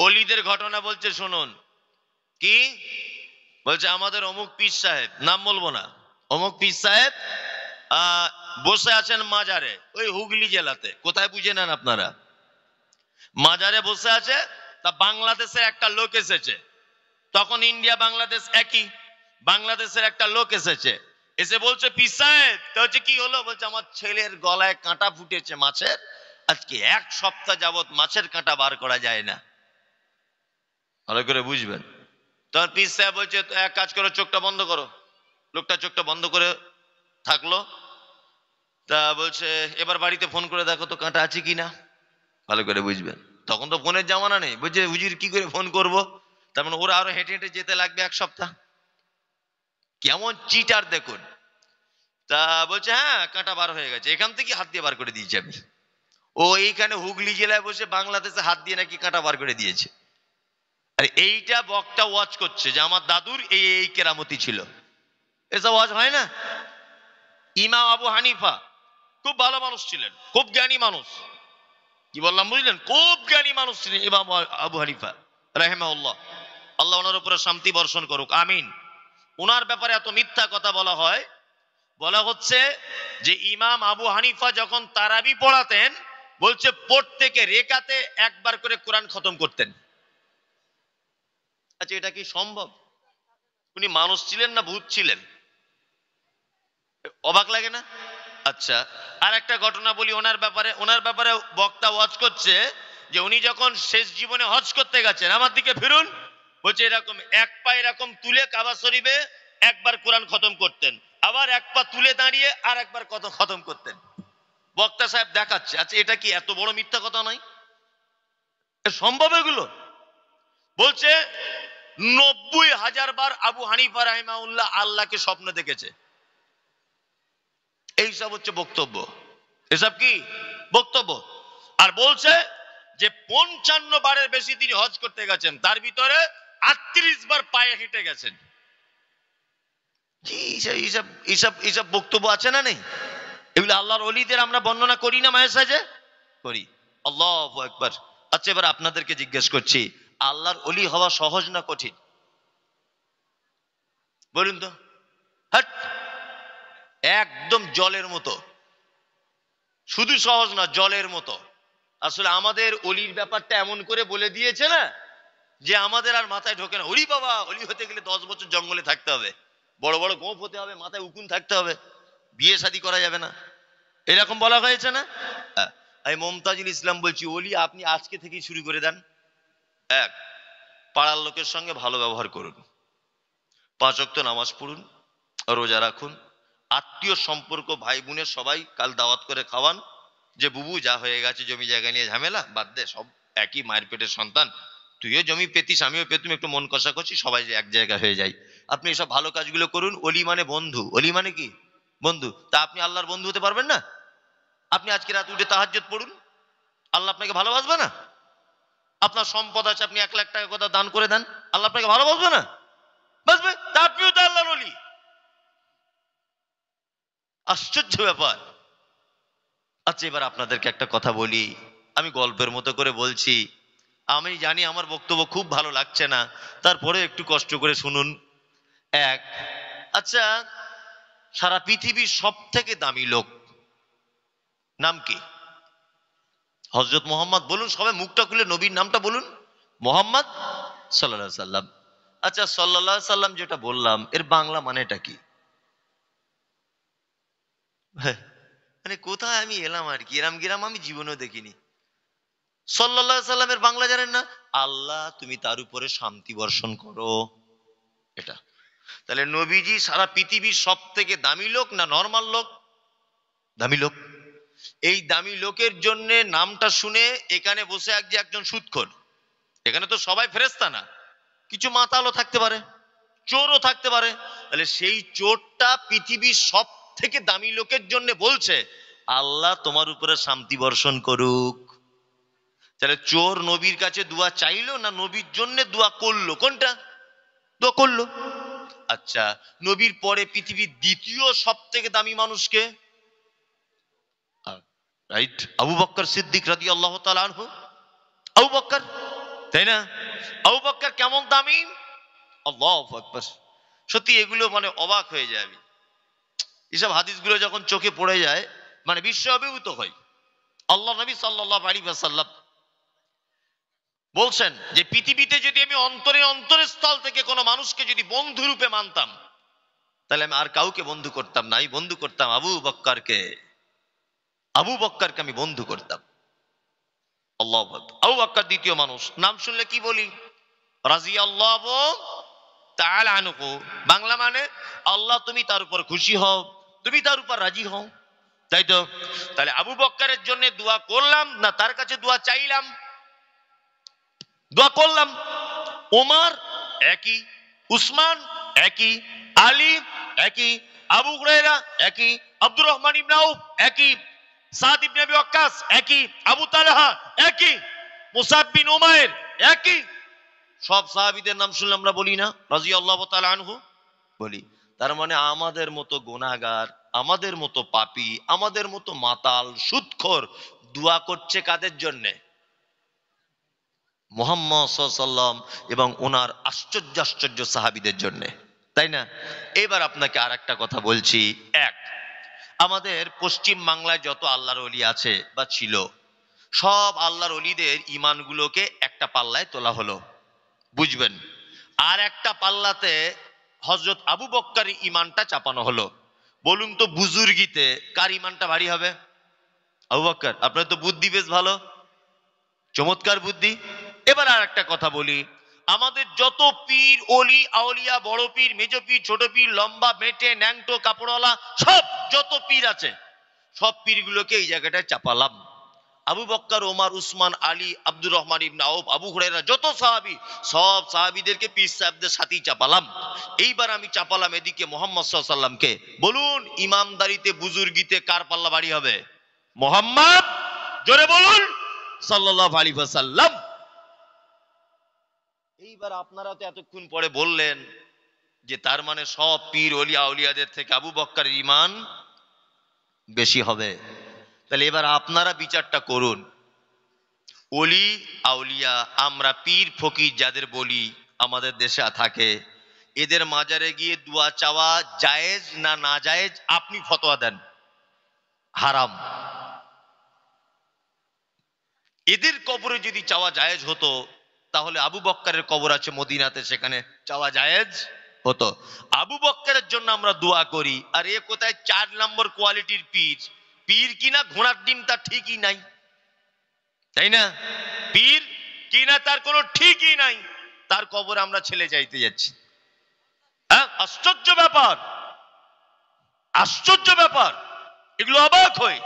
অলিদের ঘটনা বলছে, শুনুন। কি বলছে? আমাদের অমুক পীর সাহেব, নাম বলবো না, অমুক পীর সাহেব বসে আছেন মাজারে, ওই হুগলি জেলাতে। কোথায় বুঝে নেন আপনারা? মাজারে বসে আছে। তা বাংলাদেশের একটা লোক এসেছে, তখন ইন্ডিয়া বাংলাদেশ একই। বাংলাদেশের একটা লোক এসেছে, এসে বলছে, পীর সাহেব তা হচ্ছে কি হলো? বলছে, আমার ছেলের গলায় কাঁটা ফুটেছে মাছের, আজকে 1 সপ্তাহ যাবত মাছের কাঁটা বার করা যায় না। ভালো করে বুঝবেন। তখন পীর সাহেব বলছে, তো এক কাজ করো, চোখটা বন্ধ করো। লোকটা চোখটা বন্ধ করে থাকলো। তা বলছে, এবার বাড়িতে ফোন করে দেখো তো কাঁটা আছে কিনা। ভালো করে বুঝবেন, তখন তো ফোনের জামানা নেই। বুঝছে, হুজুর কি করে ফোন করব? তার মানে ওরা আরো হেঁটে হেঁটে যেতে লাগবে 1 সপ্তাহ। কেমন চিটার দেখুন। তা বলছে, হ্যাঁ কাঁটা বার হয়ে গেছে, এখান থেকে হাত দিয়ে বার করে দিয়েছি আমি। ও এইখানে হুগলি জেলায় বসে বাংলাদেশে হাত দিয়ে নাকি কাঁটা বার করে দিয়েছে। আর এইটা বক্তা ওয়াজ করছে যে আমার দাদুর এই এই কেরামতি ছিল। এসব ওয়াজ হয় না। ইমাম আবু হানিফা খুব ভালো মানুষ ছিলেন, খুব জ্ঞানী মানুষ। কি বললাম বুঝলেন? খুব জ্ঞানী মানুষ ছিলেন ইমাম আবু হানিফা রাহিমাহুল্লাহ। আল্লাহ ওনার উপরে শান্তি বর্ষণ করুক, আমিন। ওনার ব্যাপারে এত মিথ্যা কথা বলা হয়। বলা হচ্ছে যে ইমাম আবু হানিফা যখন তারাবি পড়াতেন, বলছে প্রত্যেকে রেকাতে একবার করে কোরআন খতম করতেন। আচ্ছা, এটা কি সম্ভব? উনি মানুষ ছিলেন না ভূত ছিলেন? অবাক লাগে না? আচ্ছা, আর একটা ঘটনা বলি ওনার ব্যাপারে। ওনার ব্যাপারে বক্তা ওয়াজ করছে যে উনি যখন শেষ জীবনে হজ করতে গেছেন, আমার দিকে ফিরুন, বলছে এরকম এক পা এরকম তুলে কাবা শরীফে একবার কোরআন খতম করতেন, আবার এক পা তুলে দাঁড়িয়ে আর একবার কত খতম করতেন। বক্তা সাহেব দেখাচ্ছে। আচ্ছা, এটা কি এত বড় মিথ্যা কথা নয়? সম্ভব এগুলো? বলছে 90,000 বার আবু হানিফা রাহিমাহুল্লাহ আল্লাহকে স্বপ্ন দেখেছে। এইসব হচ্ছে বক্তব্য। এসব কি বক্তব্য? আর বলছে যে 55 বারের বেশি তিনি হজ করতে গেছেন, তার ভিতরে 38 বার পায়ে হেঁটে গেছেন। এইসব বক্তব্য আছে না নেই? এগুলো আল্লাহর ওলিদের আমরা বর্ণনা করি না মায়ের সাজে? করি। আল্লাহু আকবার। আচ্ছা, এবার আপনাদেরকে জিজ্ঞেস করছি, আল্লাহর ওলি হওয়া সহজ না কঠিন? বলুন তো। হ্যাঁ, একদম জলের মতো। শুধু সহজ না, জলের মতো। আসলে আমাদের অলির ব্যাপারটা এমন করে বলে দিয়েছে না, যে আমাদের আর মাথায় ঢোকে না। ওলি বাবা, অলি হতে গেলে 10 বছর জঙ্গলে থাকতে হবে, বড় বড় গোঁফ হতে হবে, মাথায় উকুন থাকতে হবে, বিয়ে শাদী করা যাবে না, এরকম বলা হয়েছে না? আমি মমতাজুল ইসলাম বলছি, অলি আপনি আজকে থেকেই শুরু করে দেন। এক, পাড়ার লোকের সঙ্গে ভালো ব্যবহার করুন, 5 ওয়াক্ত নামাজ পড়ুন, রোজা রাখুন, আত্মীয় সম্পর্ক ভাই বোনের সবাই কাল দাওয়াত করে খাওয়ান। যে বুবু যা হয়ে গেছে জমি জায়গা নিয়ে ঝামেলা বাদ দে, সব একই মায়ের পেটের সন্তান, তুইও জমি পেতিস আমিও পেতুম, একটু মন কষাকষি, সবাই যে এক জায়গা হয়ে যায়। আপনি এসব ভালো কাজগুলো করুন। অলি মানে বন্ধু। অলি মানে কি? বন্ধু। তা আপনি আল্লাহর বন্ধু হতে পারবেন না? আপনি আজকে রাত উঠে তাহাজ্জুদ পড়ুন, আল্লাহ আপনাকে ভালোবাসবে না? আপনার সম্পদ আছে, আপনি 1 লাখ টাকা কথা দান করে দেন, আল্লাহ আপনাকে ভালোবাসবে না? বাসবে। তা আপনিও তো আল্লাহর ওলি। আশ্চর্য ব্যাপার। আচ্ছা, এবার আপনাদেরকে একটা কথা বলি, আমি গল্পের মতো করে বলছি। আমি জানি আমার বক্তব্য খুব ভালো লাগছে না, তারপরে একটু কষ্ট করে শুনুন। এক, আচ্ছা, সারা পৃথিবীর সব থেকে দামি লোক নাম কি? হযরত মুহাম্মদ। বলুন সবাই, মুখটা খুলে নবীর নামটা বলুন, মুহাম্মদ সাল্লাল্লাহু আলাইহি সাল্লাম। আচ্ছা, সাল্লাল্লাহু আলাইহি সাল্লাম যেটা বললাম, এর বাংলা মানেটা কি? মানে কোথায় আমি এলাম আর কি, এরাম গিরাম আমি জীবনেও দেখিনি। সাল্লাল্লাহু আলাইহি সাল্লামের বাংলা জানেন না? আল্লাহ তুমি তার উপরে শান্তি বর্ষণ করো। এটা তাহলে নবীজি সারা পৃথিবীর সব থেকে দামি লোক না নরমাল লোক? দামি লোক। এই দামি লোকের জন্য নামটা শুনে এখানে বসে একজন সুদখোর। এখানে তো সবাই ফেরেশতা না, কিছু মাতালও থাকতে পারে, চোরও থাকতে পারে। তাহলে সেই চোরটা পৃথিবীর সব থেকে দামি লোকের জন্য বলছে আল্লাহ তোমার উপরে শান্তি বর্ষণ করুক। তাহলে চোর নবীর কাছে দোয়া চাইলো না নবীর জন্য দোয়া করলো? কোনটা? দোয়া করলো। আচ্ছা, নবীর পরে পৃথিবীর দ্বিতীয় সব থেকে দামি মানুষকে? রাইট, আবু বকর সিদ্দিক রাদিয়াল্লাহু তাআলা আনহু। আবু বকর, তাই না? আবু বকর কেমন দামি, আল্লাহু আকবার। সত্যি এগুলো মানে অবাক হয়ে যায় আমি, এসব হাদিসগুলো যখন চোখে পড়ে যায় মানে বিশ্ব অভিভূত হয়। আল্লাহ নবী সাল্লাল্লাহু আলাইহি ওয়াসাল্লাম বলছেন যে পৃথিবীতে যদি আমি অন্তরস্থল থেকে কোনো মানুষকে যদি বন্ধু রূপে মানতাম, তাহলে আমি আর কাউকে বন্ধু করতাম না, আমি বন্ধু করতাম আবু বক্করকে। আবু বক্করকে আমি বন্ধু করতাম। আল্লাহু আকবার। আবু বক্কর দ্বিতীয় মানুষ, নাম শুনলে কি বলি, রাদিয়াল্লাহু তাআলা আনহু, বাংলা মানে আল্লাহ তুমি তার উপর খুশি হও, তুমি তার উপর রাজি হও, তাই তো? তাহলে আবু বক্করের জন্য দোয়া করলাম না তার কাছে দোয়া চাইলাম? দোয়া করলাম। ওমর একই, উসমান একই, আলী একই, আবু হুরায়রা একই, আব্দুর রহমান ইবনে আউফ একই, সাদ ইবনে আবি ওয়াক্কাস একই, আবু তালহা একই, মুসাব বিন উমাইর একই। সব সাহাবীদের নাম শুনলে আমরা বলি না রাদিয়াল্লাহু তাআলা আনহু? বলি। তার মানে আমাদের মতো গুনাহগার, আমাদের মতো পাপী, আমাদের মতো মাতাল সুদখোর দোয়া করছে কাদের জন্যে? মুহাম্মদ সাল্লাল্লাহু আলাইহি ওয়াসাল্লাম এবং ওনার আশ্চর্য আশ্চর্য সাহাবীদের জন্য, তাই না? এবার আপনাকে আর একটা কথা বলছি। এক, আমাদের পশ্চিম বাংলায় যত আল্লাহর ওলি আছে বা ছিল, সব আল্লাহর ওলিদের ঈমানগুলোকে একটা পাল্লায় তোলা হলো, বুঝবেন। আর একটা পাল্লাতে হযরত আবু বক্করের ঈমানটা চাপানো হলো। বলুন তো বুজুর্গিতে কার ঈমানটা ভারী হবে? আবু বক্কর। আপনার তো বুদ্ধি বেশ ভালো, চমৎকার বুদ্ধি। এবার আর একটা কথা বলি, আমাদের যত পীর ওলি আউলিয়া, বড় পীর, মেজ পীর, ছোট পীর, লম্বা বেটে ন্যাংটো কাপড়ওয়ালা, সব যত পীর আছে সব পীরগুলোকে এই জায়গাটায় চাপালাম। আবু বক্কর, ওমর, উসমান, আলী, আব্দুর রহমান ইবনে আউফ, আবু হুরায়রা, যত সাহাবী সব সাহাবীদেরকে পীর সাহেবদের সাথেই চাপালাম। এইবার আমি চাপালাম এদিকে মুহাম্মদ সাল্লাল্লাহু আলাইহি ওয়াসাল্লামকে। বলুন ইমামদারিতে বুজুর্গিতে কার পাল্লা ভারী হবে? মুহাম্মদ, জোরে বলুন সাল্লাল্লাহু আলাইহি ওয়াসাল্লাম। এইবার আপনারা তো এতক্ষণ পরে বললেন যে তার মানে সব পীর ওলি আউলিয়াদের থেকে আবু বক্করের ঈমান বেশি হবে। তাহলে এবার আপনারা বিচারটা করুন, ওলি আউলিয়া আমরা পীর ফকির যাদের বলি আমাদের দেশে থাকে, এদের মাজারে গিয়ে দোয়া চাওয়া জায়েজ না না জায়েজ? আপনি ফতোয়া দেন। হারাম। এদের কবরে যদি চাওয়া জায়েজ হতো, তাহলে আবু বক্করের কবর আছে মদিনাতে, সেখানে চাওয়া জায়েজ হতো। আবু বক্করের জন্য আমরা দোয়া করি, আর এ কোথায় 4 নম্বর কোয়ালিটির পীর। পীর কিনা ঘোড়ার ডিম তার ঠিকই নাই, তাই না? পীর কিনা তার কোনো ঠিকই নাই, তার কবর আমরা ছেলে চাইতে যাচ্ছি। হ্যাঁ, আশ্চর্য ব্যাপার, আশ্চর্য ব্যাপার। এগুলো অবাক হয়।